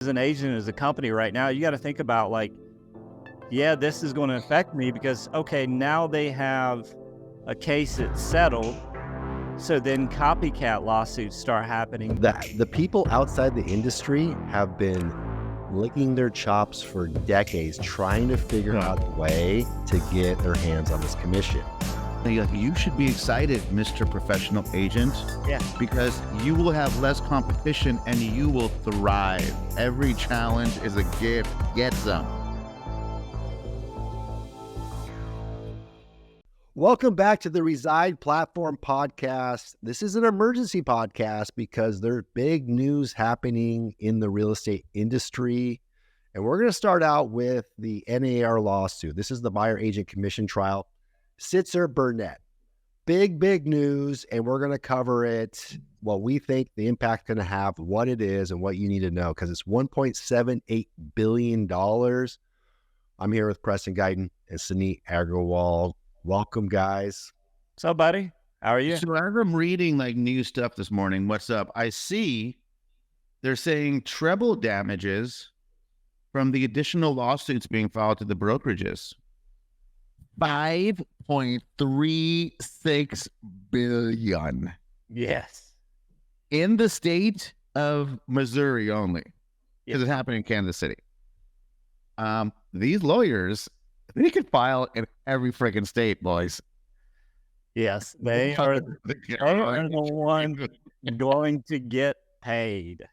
As an agent, as a company right now, you got to think about like, yeah, this is going to affect me because, okay, now they have a case that's settled. So then copycat lawsuits start happening. The people outside the industry have been licking their chops for decades, trying to figure out a way to get their hands on this commission. You should be excited, Mr. Professional Agent, because you will have less competition and you will thrive. Every challenge is a gift. Get some. Welcome back to the Reside Platform podcast. This is an emergency podcast because there's big news happening in the real estate industry. And we're going to start out with the N.A.R. lawsuit. This is the buyer agent commission trial. Sitzer Burnett. Big news. And we're going to cover it, what we think the impact going to have, what it is, and what you need to know, because it's $1.78 billion. I'm here with Preston Guyton and Suneet Agarwal. Welcome, guys. What's up, buddy? How are you? So I'm reading like new stuff this morning. What's up? I see they're saying treble damages from the additional lawsuits being filed to the brokerages. $5.36 billion. Yes. In the state of Missouri only, because it happened in Kansas City. These lawyers, they could file in every freaking state, boys. Yes, they are the one going to get paid.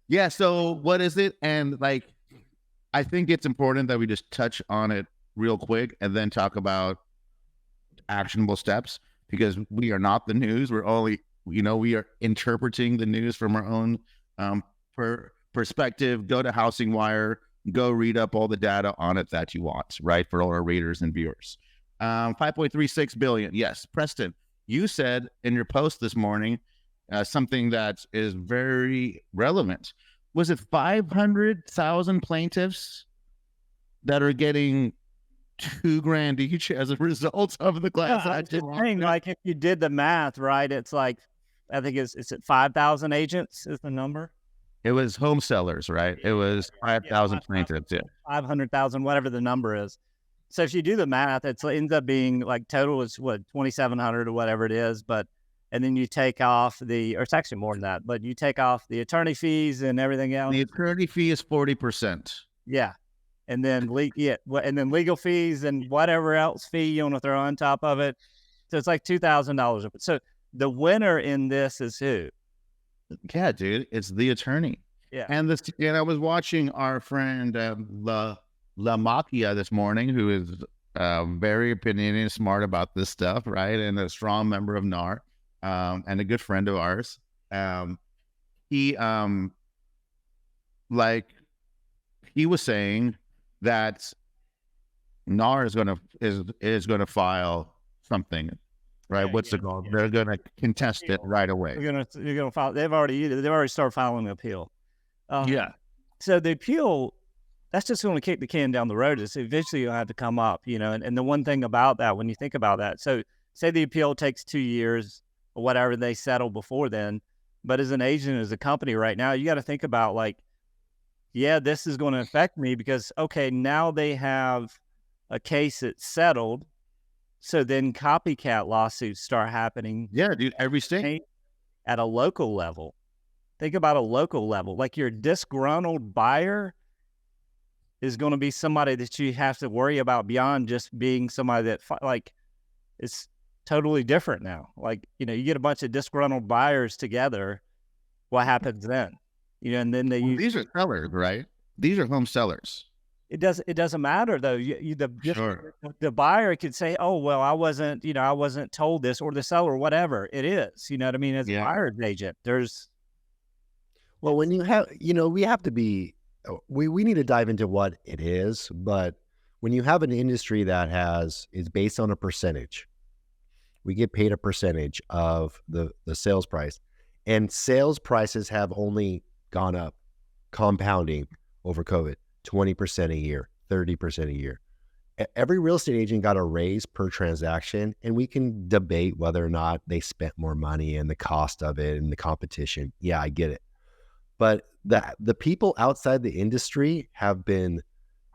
Yeah, so what is it? And like, I think it's important that we just touch on it real quick and then talk about actionable steps, because we are not the news. We're only, we are interpreting the news from our own perspective. Go to Housing Wire, go read up all the data on it that you want, right? For all our readers and viewers. 5.36 billion. Yes. Preston, you said in your post this morning, something that is very relevant. Was it 500,000 plaintiffs that are getting $2,000 each as a result of the class action? Like if you did the math, right? It's like, I think it's at 5,000 agents is the number. It was home sellers, right? It was 5,000 plaintiffs. 500,000, whatever the number is. So if you do the math, it ends up being like total is what, 2,700 or whatever it is. And then you take off or it's actually more than that, but you take off the attorney fees and everything else. The attorney fee is 40%. Yeah. And then legal fees and whatever else fee you want to throw on top of it. So it's like $2,000. So the winner in this is who? Yeah, dude, it's the attorney. Yeah. And I was watching our friend La Macchia this morning, who is very opinionated, smart about this stuff, right? And a strong member of N.A.R. And a good friend of ours. He was saying that N.A.R. is gonna file something, right? What's it called? They're gonna contest it right away. You're gonna file. They've already started filing an appeal. So the appeal, that's just going to kick the can down the road. It's eventually you'll have to come up, And the one thing about that, when you think about that, so say the appeal takes 2 years or whatever, they settle before then. But as an agent, as a company right now, you got to think about like, yeah, this is going to affect me because, okay, now they have a case that's settled. So then copycat lawsuits start happening. Yeah, dude, every state. At a local level. Think about a local level. Like your disgruntled buyer is going to be somebody that you have to worry about beyond just being somebody that, like, it's totally different now. Like, you get a bunch of disgruntled buyers together. What happens then? And then these are sellers, right? These are home sellers. It doesn't matter though. The buyer could say, "Oh, well, I wasn't told this," or the seller, whatever it is. You know what I mean? As a buyer's agent, when you have, we have to be, we need to dive into what it is. But when you have an industry that is based on a percentage, we get paid a percentage of the sales price, and sales prices have only gone up, compounding over COVID. 20% a year, 30% a year. Every real estate agent got a raise per transaction, and we can debate whether or not they spent more money and the cost of it and the competition. Yeah, I get it. But the people outside the industry have been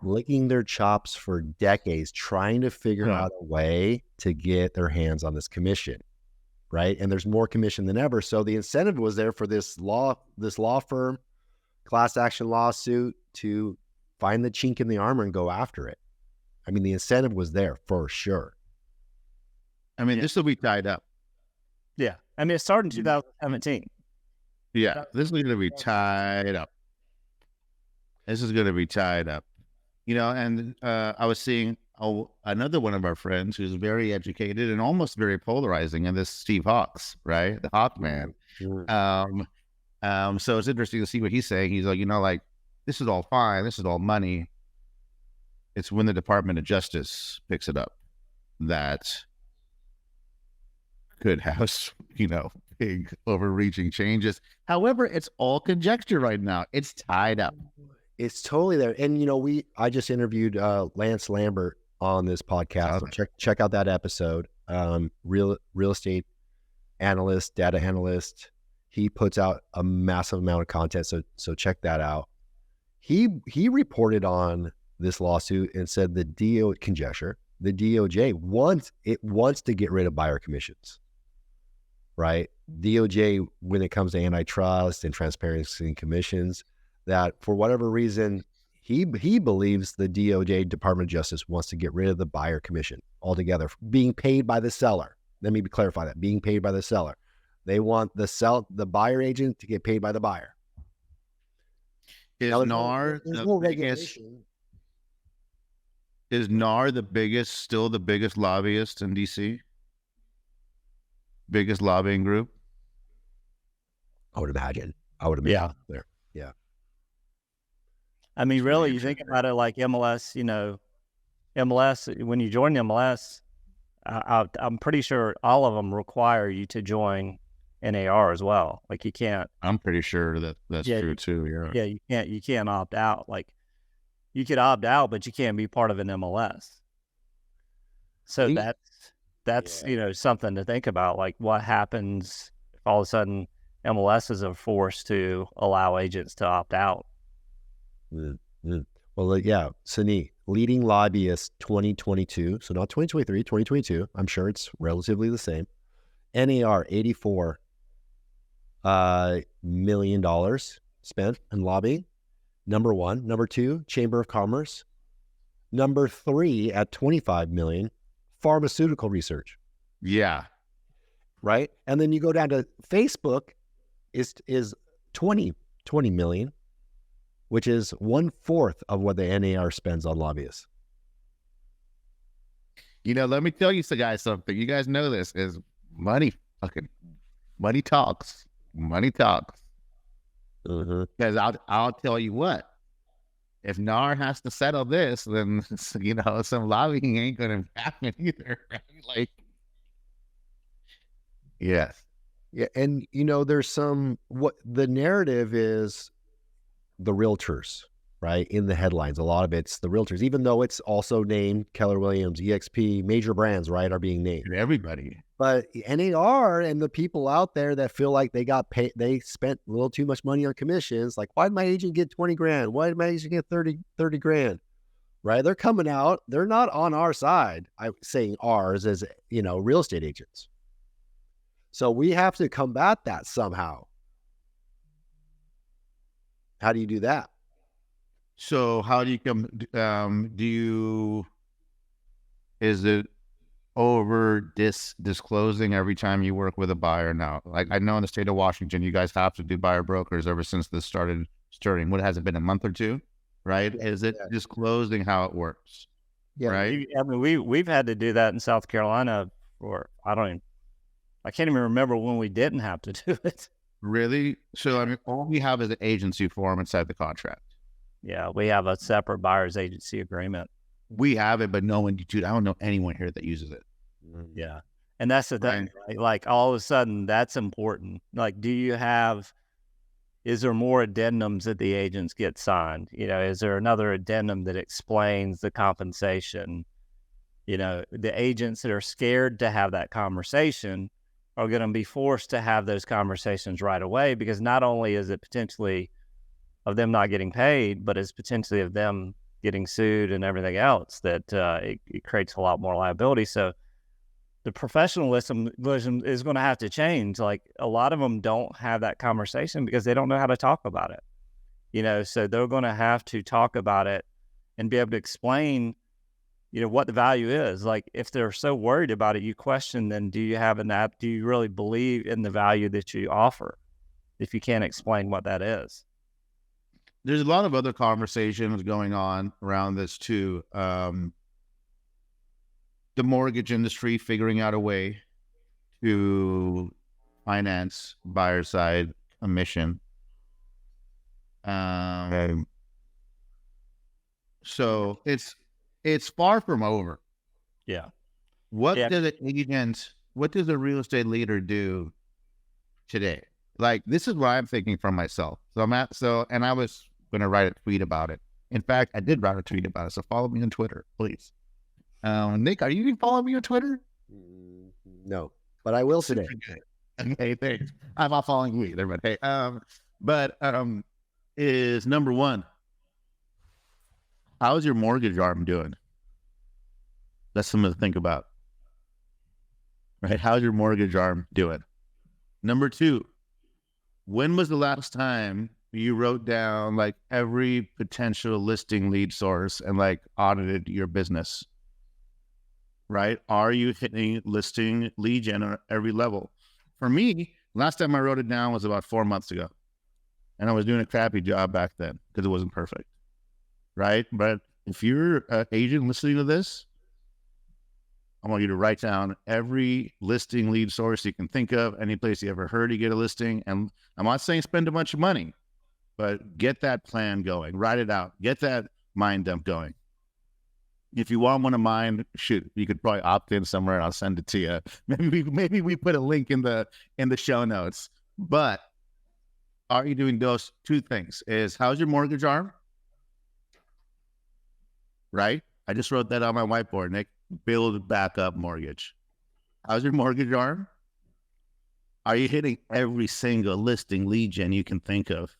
licking their chops for decades, trying to figure out a way to get their hands on this commission, right? And there's more commission than ever. So the incentive was there for this law firm, class action lawsuit, to find the chink in the armor and go after it. I mean, the incentive was there for sure. I mean, this will be tied up. Yeah. I mean, it started in 2017. Yeah. This is going to be tied up. This is going to be tied up. You know, and I was seeing another one of our friends who's very educated and almost very polarizing, and this Steve Hawks, right? The Hawk man. Sure. So it's interesting to see what he's saying. He's like, you know, like, this is all fine. This is all money. It's when the Department of Justice picks it up that could have, you know, big overreaching changes. However, it's all conjecture right now. It's tied up. It's totally there. And, you know, I just interviewed Lance Lambert on this podcast. So check out that episode. Real estate analyst, data analyst. He puts out a massive amount of content. So check that out. He reported on this lawsuit and said the DOJ wants to get rid of buyer commissions, right? DOJ, when it comes to antitrust and transparency and commissions, that for whatever reason, he believes the DOJ, Department of Justice, wants to get rid of the buyer commission altogether, being paid by the seller. Let me clarify that, being paid by the seller. They want the buyer agent to get paid by the buyer. Is NAR still the biggest lobbyist in DC? Biggest lobbying group? I would imagine. Yeah. There. Yeah. I mean, really, you think about it like MLS, you know, MLS, when you join MLS, I'm pretty sure all of them require you to join N.A.R. as well. Like you can't. I'm pretty sure that's true too. Yeah. You can't opt out. Like you could opt out, but you can't be part of an MLS. So that's you know, something to think about. Like what happens if all of a sudden MLSs are forced to allow agents to opt out? Mm-hmm. Well, yeah, Suneet, leading lobbyist 2022. So not 2023, 2022. I'm sure it's relatively the same. N.A.R. $84 million spent in lobbying. Number one. Number two, Chamber of Commerce. Number three at 25 million, pharmaceutical research. Yeah. Right. And then you go down to Facebook is 20 million, which is 1/4 of what the N.A.R. spends on lobbyists. You know, let me tell you guys something. You guys know this is money talks. Money talks. Because I'll tell you what, if NAR has to settle this, then, you know, some lobbying ain't going to happen either. Right? Like, yes. Yeah. And, you know, there's what the narrative is, the realtors, right? In the headlines, a lot of it's the realtors, even though it's also named Keller Williams, EXP, major brands, right, are being named. Everybody. But N.A.R. and the people out there that feel like they got paid, they spent a little too much money on commissions. Like, why did my agent get 20 grand? Why did my agent get 30 grand? Right? They're coming out. They're not on our side. I'm saying ours as, you know, real estate agents. So we have to combat that somehow. How do you do that? So how do you is it over disclosing every time you work with a buyer now? Like, I know in the state of Washington, you guys have to do buyer brokers ever since this started stirring. What, has it been a month or two? Right? Yeah, is it disclosing how it works? Yeah. Right. I mean, we've had to do that in South Carolina for, I can't even remember when we didn't have to do it. Really? So, I mean, all we have is an agency form inside the contract. Yeah, we have a separate buyer's agency agreement. We have it, but no one, dude, I don't know anyone here that uses it. Yeah. And that's the thing, right? Like, all of a sudden, that's important. Like, is there more addendums that the agents get signed? You know, is there another addendum that explains the compensation? You know, the agents that are scared to have that conversation are going to be forced to have those conversations right away, because not only is it potentially of them not getting paid, but it's potentially of them getting sued and everything else, that it creates a lot more liability. So the professionalism is going to have to change. Like, a lot of them don't have that conversation because they don't know how to talk about it, so they're going to have to talk about it and be able to explain, what the value is. Like, if they're so worried about it, you question, then do you have an app? Do you really believe in the value that you offer if you can't explain what that is? There's a lot of other conversations going on around this too. The mortgage industry figuring out a way to finance buyer side commission. So it's far from over. Yeah. What does a real estate leader do today? Like, this is what I'm thinking from myself. And I was going to write a tweet about it. In fact, I did write a tweet about it. So follow me on Twitter, please. Nick, are you going to follow me on Twitter? No, but I will today. Okay, thanks. I'm not following you either, but hey, is number one, how's your mortgage arm doing? That's something to think about, right? How's your mortgage arm doing? Number two, when was the last time you wrote down like every potential listing lead source and like audited your business, right? Are you hitting listing lead gen at every level? For me, last time I wrote it down was about 4 months ago. And I was doing a crappy job back then because it wasn't perfect, right? But if you're an agent listening to this, I want you to write down every listing lead source you can think of, any place you ever heard you get a listing. And I'm not saying spend a bunch of money, but get that plan going, write it out, get that mind dump going. If you want one of mine, shoot, you could probably opt in somewhere and I'll send it to you. Maybe we put a link in the show notes. But are you doing those two things? Is how's your mortgage arm? Right? I just wrote that on my whiteboard, Nick. Build backup mortgage. How's your mortgage arm? Are you hitting every single listing lead gen you can think of?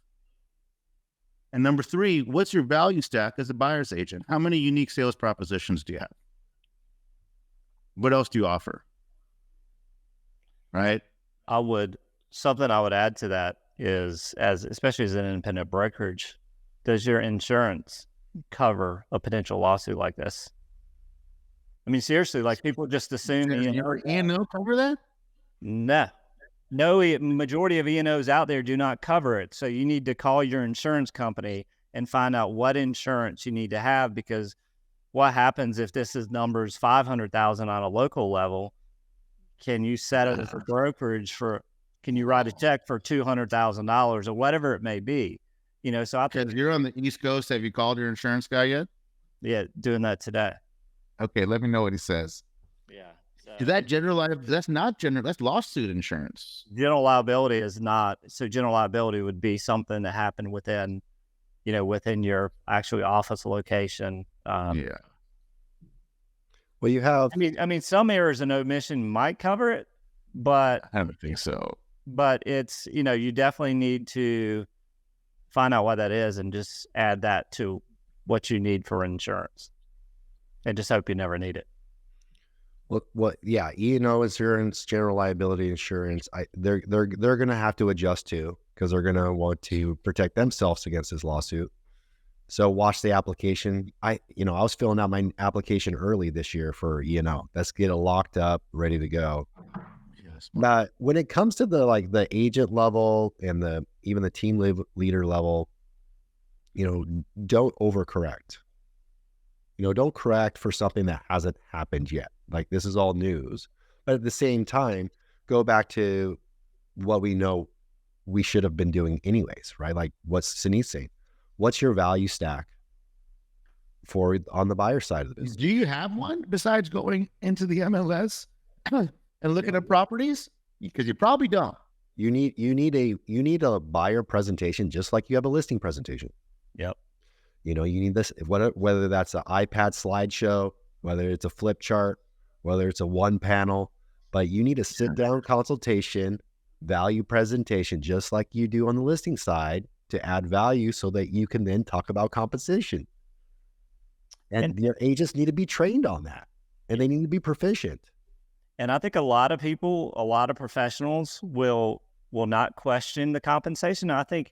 And number three, what's your value stack as a buyer's agent? How many unique sales propositions do you have? What else do you offer? Right? Something I would add to that is, especially as an independent brokerage, does your insurance cover a potential lawsuit like this? I mean, seriously, like, people just assume E&O cover that? No, majority of E&Os out there do not cover it. So you need to call your insurance company and find out what insurance you need to have, because what happens if this is numbers 500,000 on a local level? Can you set it as a brokerage can you write a check for $200,000 or whatever it may be? So because you're on the East Coast, have you called your insurance guy yet? Yeah, doing that today. Okay, let me know what he says. Yeah. Is that general liability? That's not general. That's lawsuit insurance. General liability is not. So general liability would be something that happened within your actual office location. Yeah. Well, you have. I mean, some errors and omission might cover it, but I don't think so. But it's, you definitely need to find out what that is and just add that to what you need for insurance, and just hope you never need it. Yeah, E&O insurance, general liability insurance, they're going to have to adjust to, because they're going to want to protect themselves against this lawsuit. So watch the application. I was filling out my application early this year for E&O. Let's get it locked up, ready to go. Yes. But when it comes to the agent level and even the team leader level, don't overcorrect. Don't correct for something that hasn't happened yet. Like, this is all news. But at the same time, go back to what we know we should have been doing anyways, right? Like, what's Suneet saying? What's your value stack on the buyer side of the business? Do you have one besides going into the MLS and looking at properties? Because you probably don't. You need a buyer presentation, just like you have a listing presentation. Yep. You need this, whether that's an iPad slideshow, whether it's a flip chart, whether it's a one panel, but you need a sit down consultation, value presentation, just like you do on the listing side, to add value so that you can then talk about compensation. And your agents need to be trained on that, and they need to be proficient. And I think a lot of people, a lot of professionals will not question the compensation. I think,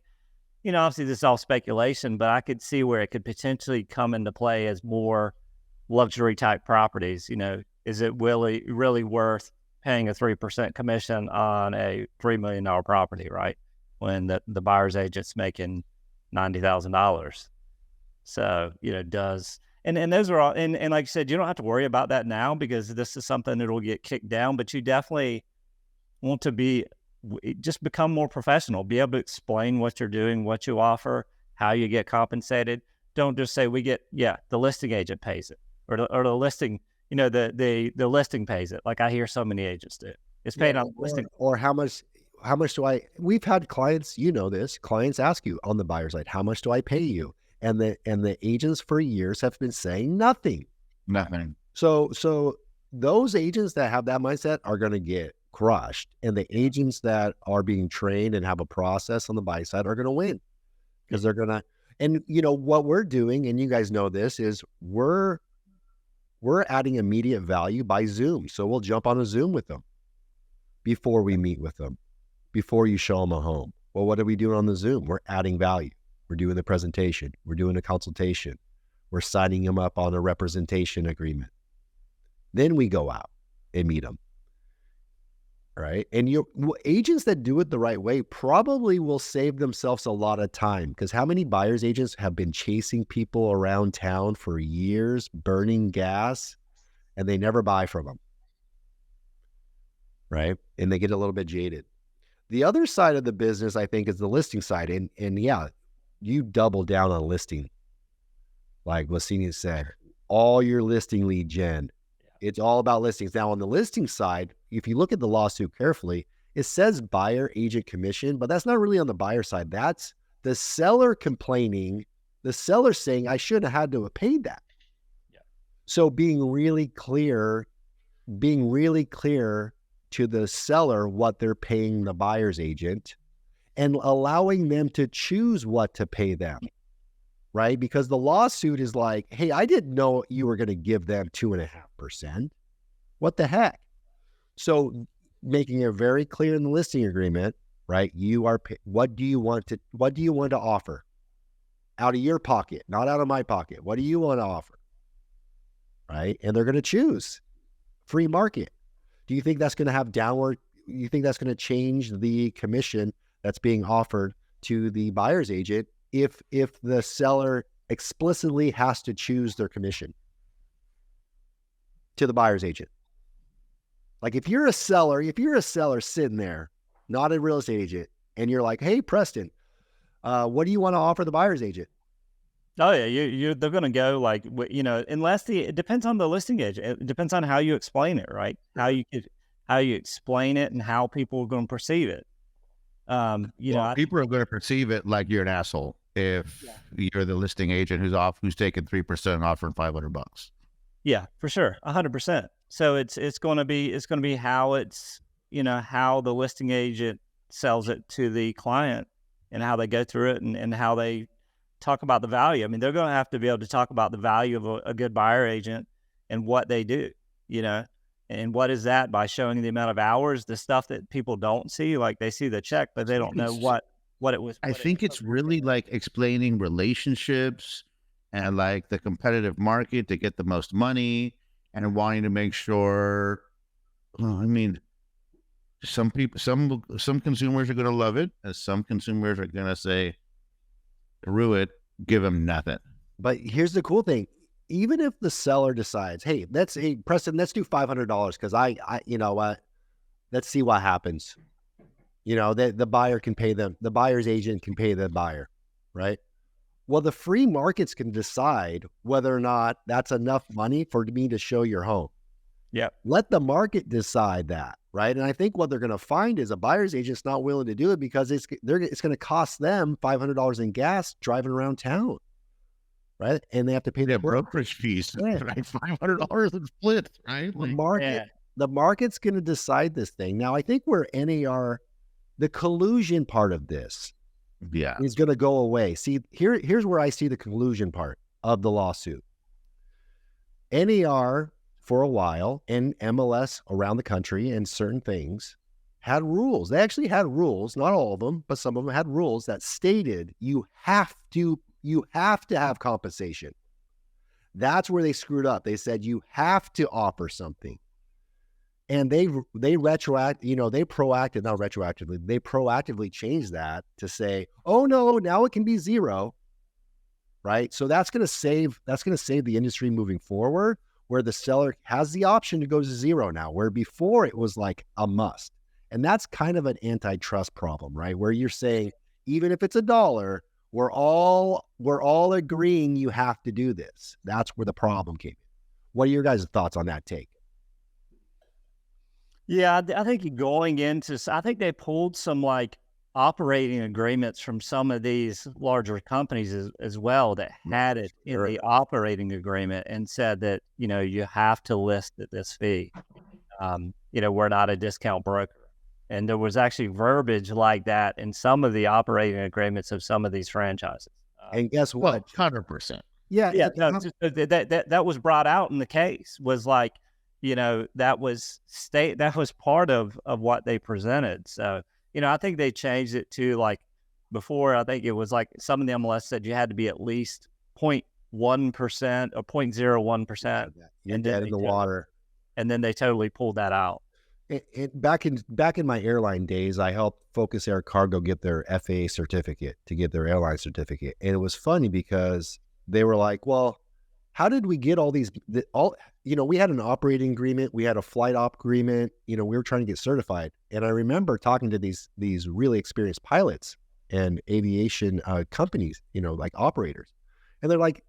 obviously this is all speculation, but I could see where it could potentially come into play as more luxury type properties. Is it really worth paying a 3% commission on a $3 million property, right? When the buyer's agent's making $90,000. So, and those are all, and like you said, you don't have to worry about that now because this is something that will get kicked down, but you definitely want to just become more professional, be able to explain what you're doing, what you offer, how you get compensated. Don't just say the listing agent pays it or the listing, the listing pays it. Like I hear so many agents do. It's paid on listing. Or how much we've had clients, clients ask you on the buyer side, how much do I pay you? And the agents for years have been saying nothing. So those agents that have that mindset are going to get crushed. And the agents that are being trained and have a process on the buy side are going to win, because they're going to, and what we're doing, and you guys know this, is we're adding immediate value by Zoom. So we'll jump on a Zoom with them before we meet with them, before you show them a home. Well, what are we doing on the Zoom? We're adding value. We're doing the presentation. We're doing a consultation. We're signing them up on a representation agreement. Then we go out and meet them. Right. And agents that do it the right way probably will save themselves a lot of time, because how many buyer's agents have been chasing people around town for years, burning gas, and they never buy from them. Right. And they get a little bit jaded. The other side of the business, I think, is the listing side. And yeah, you double down on listing. Like what Suneet said, all your listing lead gen. It's all about listings. Now, on the listing side, if you look at the lawsuit carefully, it says buyer agent commission, but that's not really on the buyer side. That's the seller complaining, the seller saying, I shouldn't have had to have paid that. Yeah. So being really clear to the seller what they're paying the buyer's agent, and allowing them to choose what to pay them. Right? Because the lawsuit is like, hey, I didn't know you were going to give them 2.5%. What the heck? So making it very clear in the listing agreement, right? What do you want to offer out of your pocket, not out of my pocket? What do you want to offer? Right? And they're going to choose free market. Do you think that's going to have you think that's going to change the commission that's being offered to the buyer's agent if the seller explicitly has to choose their commission to the buyer's agent? Like if you're a seller sitting there, not a real estate agent, and you're like, hey, Preston, what do you want to offer the buyer's agent? Oh yeah, they're going to go like, unless it depends on the listing agent. It depends on how you explain it, right? How you explain it and how people are going to perceive it. People are going to perceive it like you're an asshole if you're the listing agent who's taking 3% offering $500. Yeah, for sure, 100%. So it's going to be how how the listing agent sells it to the client and how they go through it and how they talk about the value. I mean, they're going to have to be able to talk about the value of a good buyer agent and what they do, and what is that by showing the amount of hours, the stuff that people don't see, like they see the check, but they don't know what it was. I think it's really like explaining relationships and like the competitive market to get the most money and wanting to make sure. Well, I mean, some consumers are going to love it, and some consumers are going to say, screw it, give them nothing. But here's the cool thing. Even if the seller decides, hey, Preston, let's do $500 because I you know what, let's see what happens. The buyer can pay them. The buyer's agent can pay the buyer, right? Well, the free markets can decide whether or not that's enough money for me to show your home. Yeah. Let the market decide that, right? And I think what they're going to find is a buyer's agent's not willing to do it because it's going to cost them $500 in gas driving around town. Right. And they have to pay their brokerage fees, right? $500 in splits, right? The market, the market's going to decide this thing. Now, I think where NAR, the collusion part of this is going to go away. See, here's where I see the collusion part of the lawsuit. NAR, for a while, and MLS around the country and certain things had rules. They actually had rules, not all of them, but some of them had rules that stated you have to have compensation. That's where they screwed up. They said you have to offer something. And they proactively changed that to say, oh no, now it can be zero. Right? So that's going to save the industry moving forward, where the seller has the option to go to zero now, where before it was like a must. And that's kind of an antitrust problem, right? Where you're saying, even if it's $1, we're all agreeing you have to do this. That's where the problem came in. What are your guys' thoughts on that take? Yeah, I think I think they pulled some like operating agreements from some of these larger companies as well that had it in the operating agreement and said that, you have to list at this fee. We're not a discount broker. And there was actually verbiage like that in some of the operating agreements of some of these franchises. And guess what? 100%. Yeah. That was brought out in the case, was like, that was part of what they presented. So, I think they changed it to like before. I think it was like some of the MLS said you had to be at least 0.1% or 0.01%. You're dead in the water. And then they totally pulled that out. Back in my airline days, I helped Focus Air Cargo get their FAA certificate, to get their airline certificate. And it was funny because they were like, well, how did we get all these, we had an operating agreement, we had a flight op agreement, we were trying to get certified. And I remember talking to these really experienced pilots and aviation companies, like operators. And they're like,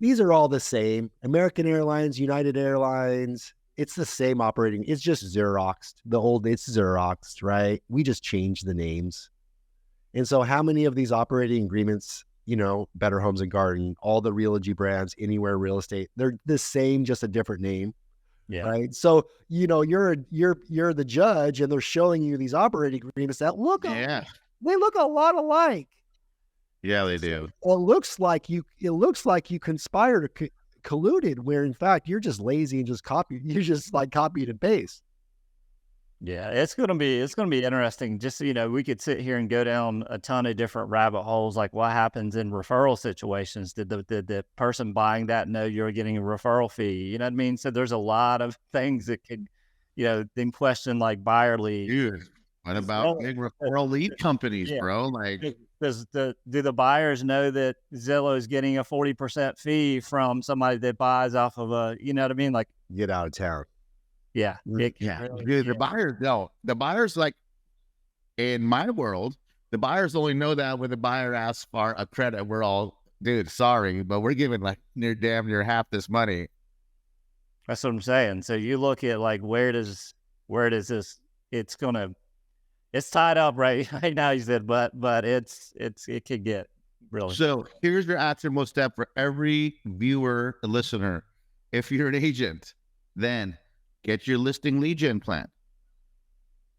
these are all the same. American Airlines, United Airlines, it's the same operating. It's just Xeroxed. It's Xeroxed, right? We just changed the names. And so how many of these operating agreements, Better Homes and Garden, all the Realogy brands, Anywhere Real Estate, they're the same, just a different name. Yeah. Right. So, you're the judge and they're showing you these operating agreements that they look a lot alike. Yeah, they do. Well, it looks like you conspired or colluded, where in fact you're just lazy and just copied and paste. Yeah, it's gonna be interesting. Just we could sit here and go down a ton of different rabbit holes, like what happens in referral situations. Did the person buying that know you're getting a referral fee? You know what I mean? So there's a lot of things that could, then question like buyer lead. Dude, what about big referral lead companies, bro? Like, do the buyers know that Zillow is getting a 40% fee from somebody that buys off of a, you know what I mean? Like, get out of town. Yeah. Dude, the buyers, like in my world, the buyers only know that when the buyer asks for a credit, we're all, dude, sorry, but we're giving like damn near half this money. That's what I'm saying. So you look at like, where does this, it's tied up right now, you said, but it could get really. So here's your actionable step for every viewer, listener. If you're an agent, then get your listing lead gen plan,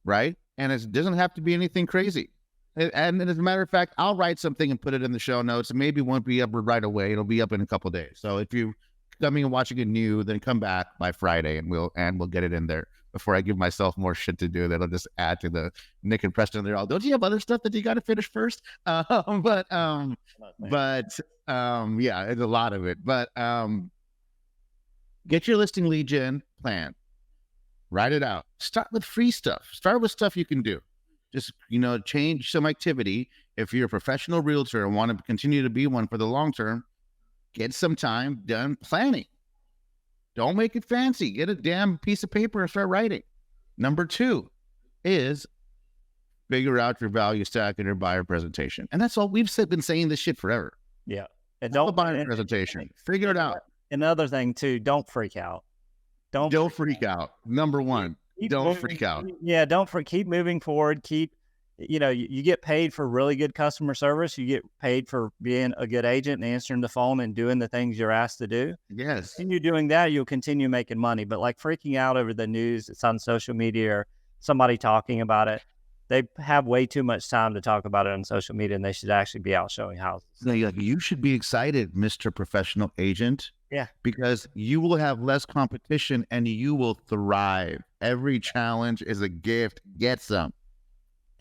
right? And it doesn't have to be anything crazy. And as a matter of fact, I'll write something and put it in the show notes. Maybe it won't be up right away. It'll be up in a couple of days. So if you're coming and watching it new, then come back by Friday and we'll get it in there before I give myself more shit to do. That'll just add to the Nick and Preston. They're all, don't you have other stuff that you got to finish first? Yeah, it's a lot of it. But get your listing lead gen plan. Write it out. Start with free stuff. Start with stuff you can do. Just, change some activity. If you're a professional realtor and want to continue to be one for the long term, get some time done planning. Don't make it fancy. Get a damn piece of paper and start writing. Number 2 is figure out your value stack and your buyer presentation. And that's all. We've been saying this shit forever. Yeah. And don't buyer presentation. Figure it out. Another thing too, don't freak out. Don't freak out. Number 1, don't freak out. Yeah, keep moving forward. Keep, you get paid for really good customer service. You get paid for being a good agent and answering the phone and doing the things you're asked to do. Yes. Continue doing that, you'll continue making money. But like freaking out over the news, it's on social media or somebody talking about it. They have way too much time to talk about it on social media, and they should actually be out showing houses. No, you should be excited, Mr. Professional Agent. Yeah. Because you will have less competition and you will thrive. Every challenge is a gift. Get some.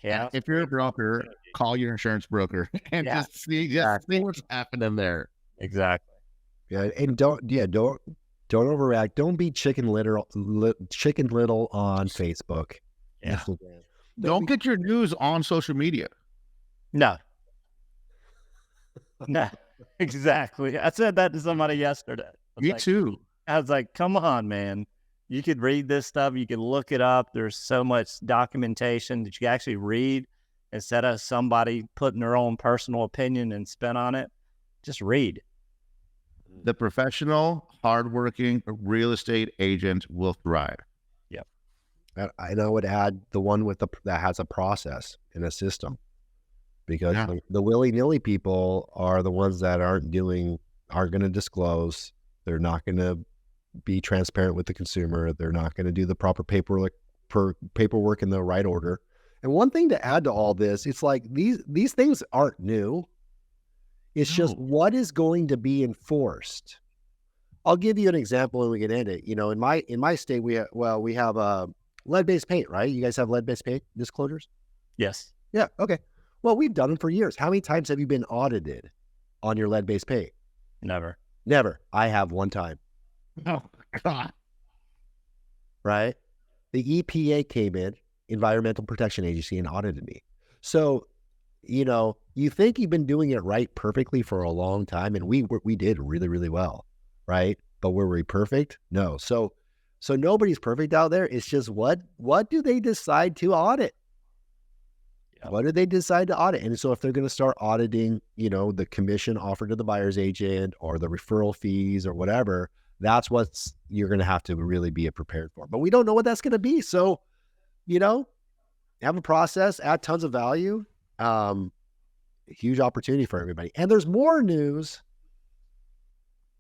Yeah. If you're a broker, call your insurance broker and just see what's happening there. Exactly. Yeah, and don't overreact. Don't be chicken little on Facebook. Yeah. Don't get your news on social media. No. No. Exactly. I said that to somebody yesterday. Me too. I was like, come on, man. You could read this stuff. You could look it up. There's so much documentation that you can actually read instead of somebody putting their own personal opinion and spin on it. Just read. The professional, hardworking real estate agent will thrive. Yep. And I would add the one that has a process and a system, because the willy-nilly people are the ones that aren't going to disclose. They're not going to be transparent with the consumer. They're not going to do the proper paperwork in the right order. And one thing to add to all this, it's like these things aren't new. It's just what is going to be enforced. I'll give you an example and we can end it. In my state, we have lead-based paint, right? You guys have lead-based paint disclosures? Yes. Yeah. Okay. Well, we've done them for years. How many times have you been audited on your lead-based paint? Never. I have one time. Oh, God. Right? The EPA came in, Environmental Protection Agency, and audited me. So, you think you've been doing it right perfectly for a long time, and we did really, really well, right? But were we perfect? No. So nobody's perfect out there. It's just what do they decide to audit? Yep. What do they decide to audit? And so if they're going to start auditing, the commission offered to the buyer's agent or the referral fees or whatever, that's what you're going to have to really be prepared for. But we don't know what that's going to be. So, have a process, add tons of value. Huge opportunity for everybody. And there's more news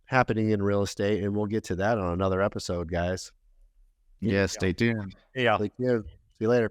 happening in real estate, and we'll get to that on another episode, guys. Yeah, stay tuned. Yeah. See you later.